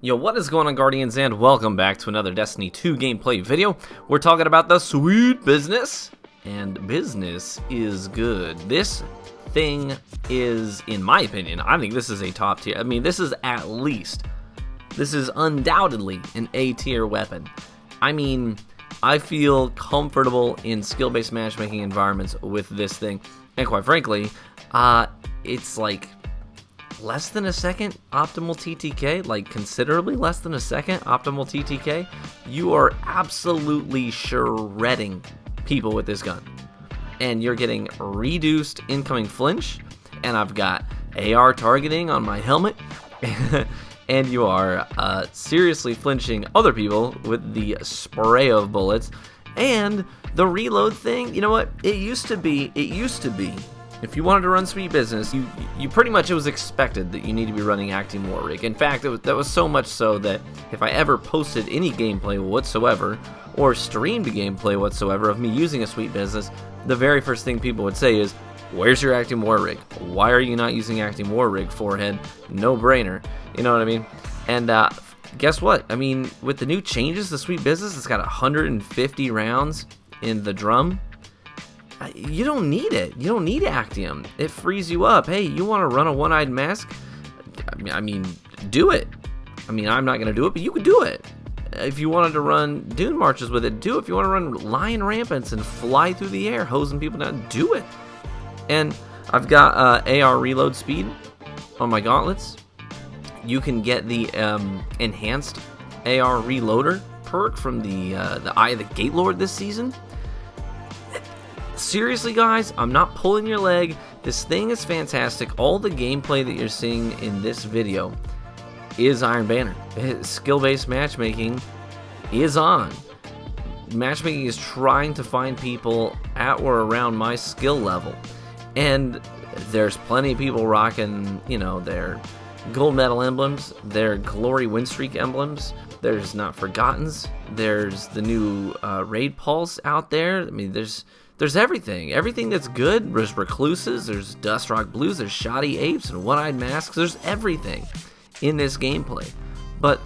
Yo, what is going on, Guardians, and welcome back to another Destiny 2 gameplay video. We're talking about the sweet business, and business is good. This thing is, in my opinion, I think this is a top tier. I mean, this is undoubtedly an A-tier weapon. I mean, I feel comfortable in skill-based matchmaking environments with this thing, and quite frankly, it's like less than a second optimal TTK, like considerably less than a second optimal TTK. You are absolutely shredding people with this gun, and you're getting reduced incoming flinch, and I've got AR targeting on my helmet, and you are seriously flinching other people with the spray of bullets. And the reload thing, you know what, it used to be if you wanted to run sweet business, you pretty much, it was expected that you need to be running Acting War Rig. In fact, that was so much so that if I ever posted any gameplay whatsoever, or streamed gameplay whatsoever of me using a sweet business, the very first thing people would say is, where's your Acting War Rig? Why are you not using Acting War Rig, forehead? No brainer. You know what I mean? And guess what? I mean, with the new changes to sweet business, it's got 150 rounds in the drum. You don't need it. You don't need Actium. It frees you up. Hey, you want to run a one-eyed mask? I mean, do it. I mean, I'm not going to do it, but you could do it. If you wanted to run dune marches with it, do it. If you want to run lion rampants and fly through the air, hosing people down, do it. And I've got AR reload speed on my gauntlets. You can get the enhanced AR reloader perk from the Eye of the Gate Lord this season. Seriously, guys, I'm not pulling your leg. This thing is fantastic. All the gameplay that you're seeing in this video is Iron Banner. Skill-based matchmaking is on. Matchmaking is trying to find people at or around my skill level. And there's plenty of people rocking, you know, their gold medal emblems, their glory win streak emblems. There's Not Forgottens. There's the new Raid Pulse out there. I mean, there's everything that's good. There's recluses, there's dust rock blues, there's shoddy apes and one-eyed masks. There's everything in this gameplay. But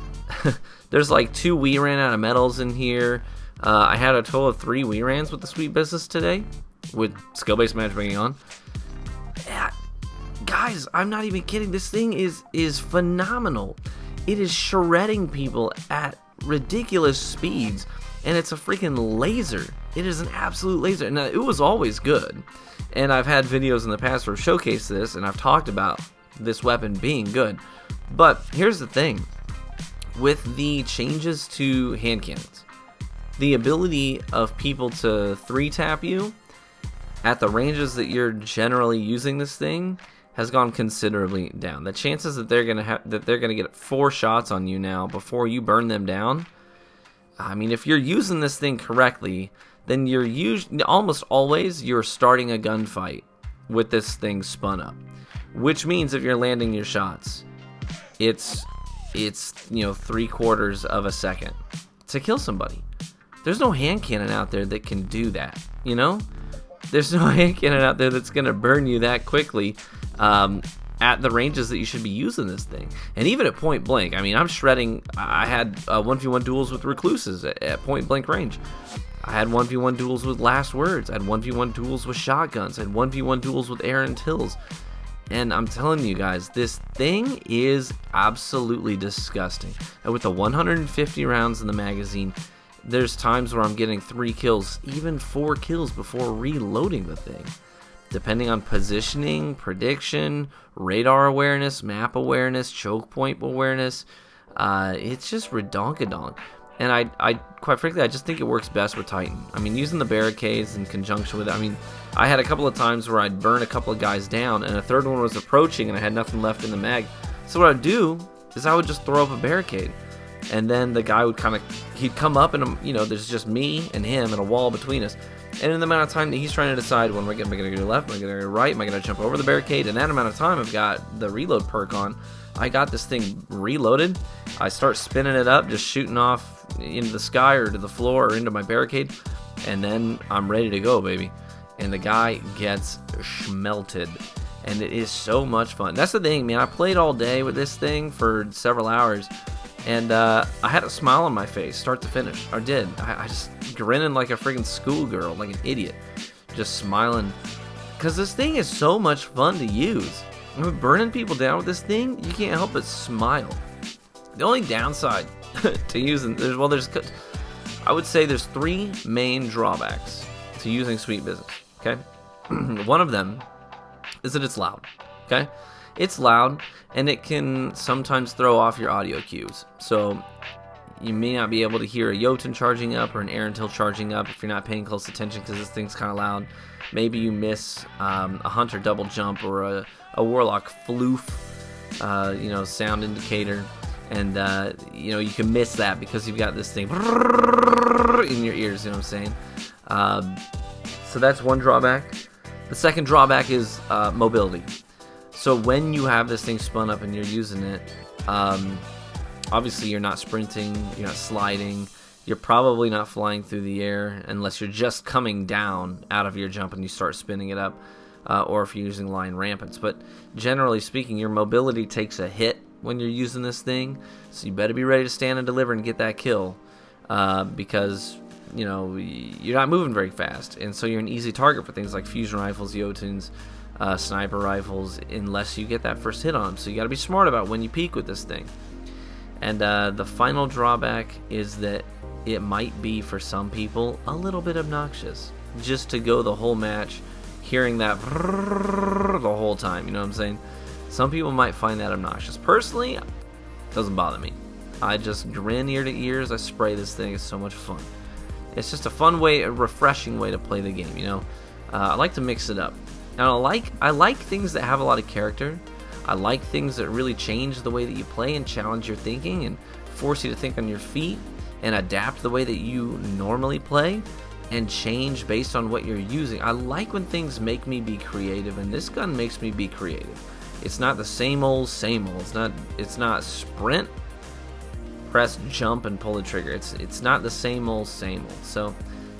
there's like 2 we ran out of medals in here. I had a total of 3 we rans with the sweet business today with skill-based matchmaking on. Yeah, guys, I'm not even kidding. This thing is phenomenal. It is shredding people at ridiculous speeds, and it's a freaking laser. It is an absolute laser. Now, it was always good, and I've had videos in the past where I've showcased this, and I've talked about this weapon being good. But here's the thing. With the changes to hand cannons, the ability of people to 3-tap you at the ranges that you're generally using this thing has gone considerably down. The chances that they're gonna get 4 shots on you now before you burn them down, I mean, if you're using this thing correctly, then almost always you're starting a gunfight with this thing spun up. Which means if you're landing your shots, it's you know, 3/4 of a second to kill somebody. There's no hand cannon out there that can do that, you know? There's no hand cannon out there that's gonna burn you that quickly at the ranges that you should be using this thing. And even at point blank, I mean, I'm shredding. I had 1v1 duels with recluses at point blank range. I had 1v1 duels with last words. I had 1v1 duels with shotguns. I had 1v1 duels with Aaron Tills. And I'm telling you guys, this thing is absolutely disgusting. And with the 150 rounds in the magazine, there's times where I'm getting 3 kills, even 4 kills before reloading the thing. Depending on positioning, prediction, radar awareness, map awareness, choke point awareness, it's just redonkadonk. And I quite frankly, I just think it works best with Titan. I mean, using the barricades in conjunction with it, I mean, I had a couple of times where I'd burn a couple of guys down, and a third one was approaching, and I had nothing left in the mag. So what I'd do is I would just throw up a barricade, and then the guy would he'd come up, and you know, there's just me and him and a wall between us. And in the amount of time that he's trying to decide, when am I going to go left, am I going to go right, am I going to jump over the barricade, in that amount of time I've got the reload perk on. I got this thing reloaded. I start spinning it up, just shooting off into the sky or to the floor or into my barricade, and then I'm ready to go, baby. And the guy gets schmelted. and it is so much fun. That's the thing, man. I played all day with this thing for several hours, And I had a smile on my face, start to finish. I did. I just grinning like a friggin' schoolgirl, like an idiot. Just smiling. Because this thing is so much fun to use. I mean, burning people down with this thing, you can't help but smile. The only downside to using, I would say there's 3 main drawbacks to using Sweet Business, okay? One of them is that it's loud, okay? It's loud, and it can sometimes throw off your audio cues. So you may not be able to hear a Jotun charging up or an Erentil charging up if you're not paying close attention because this thing's kind of loud. Maybe you miss a Hunter double jump or a Warlock floof, sound indicator. And, you can miss that because you've got this thing in your ears, you know what I'm saying? So that's one drawback. The second drawback is mobility. So when you have this thing spun up and you're using it, obviously you're not sprinting, you're not sliding, you're probably not flying through the air unless you're just coming down out of your jump and you start spinning it up, or if you're using line rampants. But generally speaking, your mobility takes a hit when you're using this thing, so you better be ready to stand and deliver and get that kill, because you're not moving very fast, and so you're an easy target for things like fusion rifles, Jotuns, sniper rifles, unless you get that first hit on them. So you got to be smart about when you peek with this thing. And the final drawback is that it might be, for some people, a little bit obnoxious just to go the whole match hearing that the whole time, you know what I'm saying? Some people might find that obnoxious. Personally, it doesn't bother me. I just grin ear to ears. I spray this thing. It's so much fun. It's just a fun way, a refreshing way to play the game, I like to mix it up. And I like things that have a lot of character. I like things that really change the way that you play and challenge your thinking and force you to think on your feet and adapt the way that you normally play and change based on what you're using. I like when things make me be creative, and this gun makes me be creative. It's not the same old. It's not sprint, press, jump, and pull the trigger. It's not the same old. So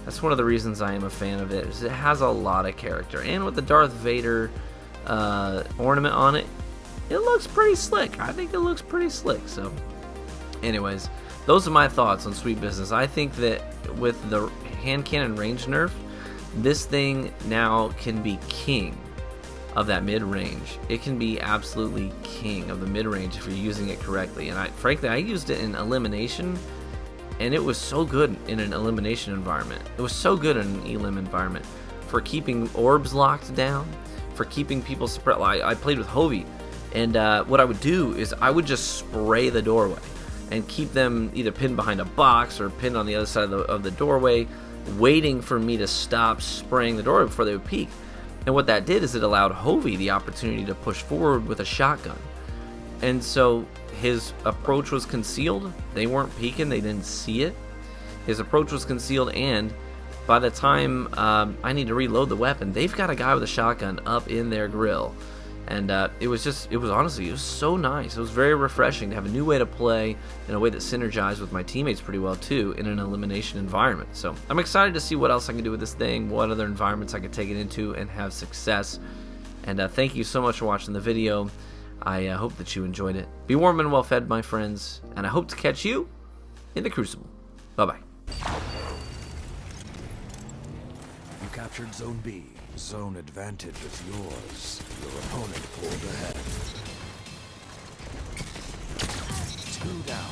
that's one of the reasons I am a fan of it. Is it has a lot of character, and with the Darth Vader ornament on it, it looks pretty slick. I think it looks pretty slick. So, anyways, those are my thoughts on Sweet Business. I think that with the hand cannon range nerf, this thing now can be king of that mid-range. It can be absolutely king of the mid-range if you're using it correctly. And frankly, I used it in elimination, and it was so good in an elimination environment. It was so good in an elim environment for keeping orbs locked down, for keeping people spread. I played with Hovey, and what I would do is I would just spray the doorway and keep them either pinned behind a box or pinned on the other side of the doorway, waiting for me to stop spraying the doorway before they would peek. And what that did is it allowed Hovey the opportunity to push forward with a shotgun. And so his approach was concealed. They weren't peeking. They didn't see it. His approach was concealed, and by the time I need to reload the weapon, they've got a guy with a shotgun up in their grill. And it was so nice. It was very refreshing to have a new way to play in a way that synergized with my teammates pretty well too in an elimination environment. So I'm excited to see what else I can do with this thing, what other environments I can take it into and have success. And thank you so much for watching the video. I hope that you enjoyed it. Be warm and well fed, my friends, and I hope to catch you in the Crucible. Bye-bye. You captured Zone B. Zone advantage is yours. Your opponent pulled ahead. 2 down.